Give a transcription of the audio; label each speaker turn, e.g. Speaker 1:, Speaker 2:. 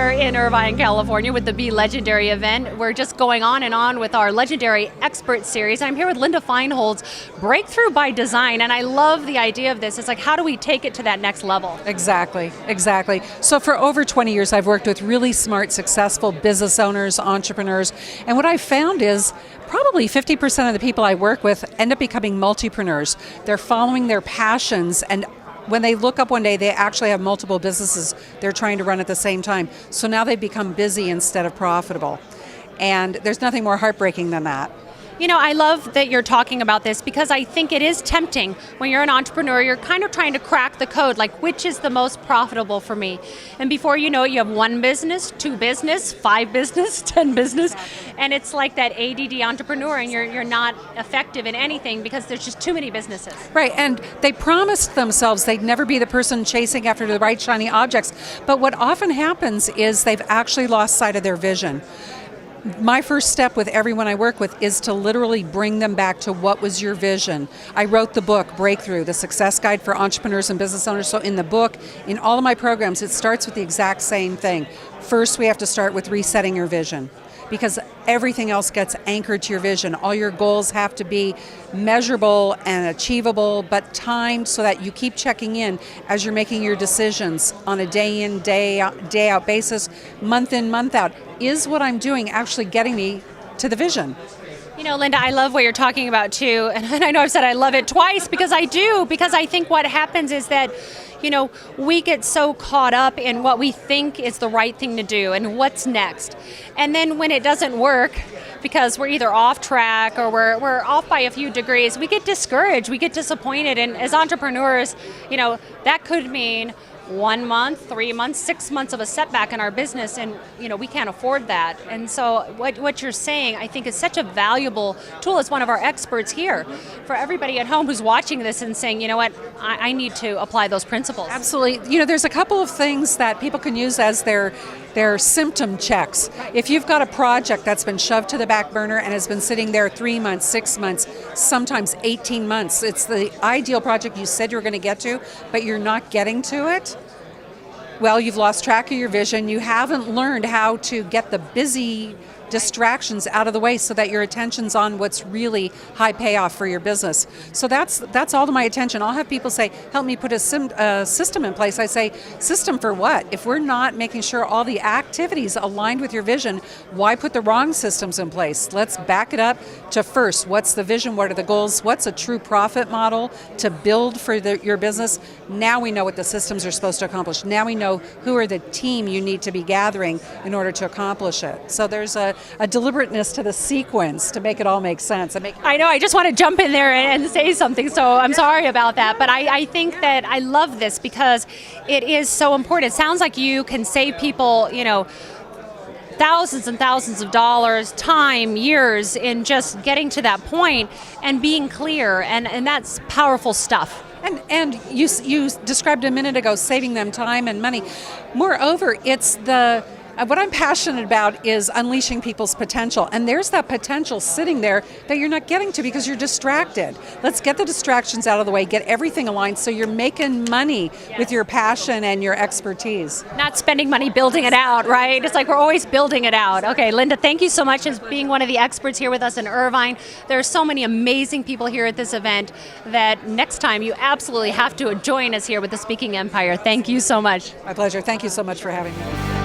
Speaker 1: here in Irvine, California with the Be Legendary event. We're just going on and on with our Legendary Expert Series. I'm here with Linda Feinholz, Breakthrough by Design, and I love the idea of this. It's like, how do we take it to that next level?
Speaker 2: Exactly. So for over 20 years, I've worked with really smart, successful business owners, entrepreneurs, and what I've found is probably 50% of the people I work with end up becoming multipreneurs. They're following their passions, and when they look up one day, they actually have multiple businesses they're trying to run at the same time. So now they've become busy instead of profitable. And there's nothing more heartbreaking than that.
Speaker 1: You know, I love that you're talking about this because I think it is tempting when you're an entrepreneur, you're kind of trying to crack the code, like which is the most profitable for me. And before you know it, you have one business, two business, 5 business, 10 business, and it's like that ADD entrepreneur and you're not effective in anything because there's just too many businesses.
Speaker 2: Right, and they promised themselves they'd never be the person chasing after the bright, shiny objects. But what often happens is they've actually lost sight of their vision. My first step with everyone I work with is to literally bring them back to what was your vision. I wrote the book, Breakthrough, the success guide for entrepreneurs and business owners. So in the book, in all of my programs, it starts with the exact same thing. First, we have to start with resetting your vision, because everything else gets anchored to your vision. All your goals have to be measurable and achievable, but timed so that you keep checking in as you're making your decisions on a day in, day out basis, month in, month out. Is what I'm doing actually getting me to the vision?
Speaker 1: You know, Linda, I love what you're talking about too, and I know I've said I love it twice because I do, because I think what happens is that, you know, we get so caught up in what we think is the right thing to do and what's next. And then when it doesn't work, because we're either off track or we're off by a few degrees, we get discouraged, we get disappointed. And as entrepreneurs, you know, that could mean 1 month, 3 months, 6 months of a setback in our business, and you know we can't afford that. And so what you're saying, I think, is such a valuable tool as one of our experts here for everybody at home who's watching this and saying, you know what, I need to apply those principles.
Speaker 2: Absolutely. You know, there's a couple of things that people can use as their symptom checks. If you've got a project that's been shoved to the back burner and has been sitting there 3 months, 6 months, sometimes 18 months, it's the ideal project you said you were going to get to, but you're not getting to it, well, you've lost track of your vision. You haven't learned how to get the busy distractions out of the way so that your attention's on what's really high payoff for your business. So that's all to my attention. I'll have people say, help me put a system in place. I say, system for what? If we're not making sure all the activities aligned with your vision, why put the wrong systems in place? Let's back it up to first, what's the vision? What are the goals? What's a true profit model to build for your business? Now we know what the systems are supposed to accomplish. Now we know who are the team you need to be gathering in order to accomplish it. So there's a deliberateness to the sequence to make it all make sense.
Speaker 1: I know, I just want to jump in there and say something, so I'm sorry about that, but I think that I love this because it is so important. It sounds like you can save people, you know, thousands and thousands of dollars, time, years in just getting to that point and being clear, and that's powerful stuff.
Speaker 2: And you described a minute ago saving them time and money. Moreover, it's what I'm passionate about is unleashing people's potential. And there's that potential sitting there that you're not getting to because you're distracted. Let's get the distractions out of the way, get everything aligned so you're making money with your passion and your expertise.
Speaker 1: Not spending money building it out, right? It's like we're always building it out. Okay, Linda, thank you so much as being one of the experts here with us in Irvine. There are so many amazing people here at this event that next time you absolutely have to join us here with the Speaking Empire. Thank you so much.
Speaker 2: My pleasure. Thank you so much for having me.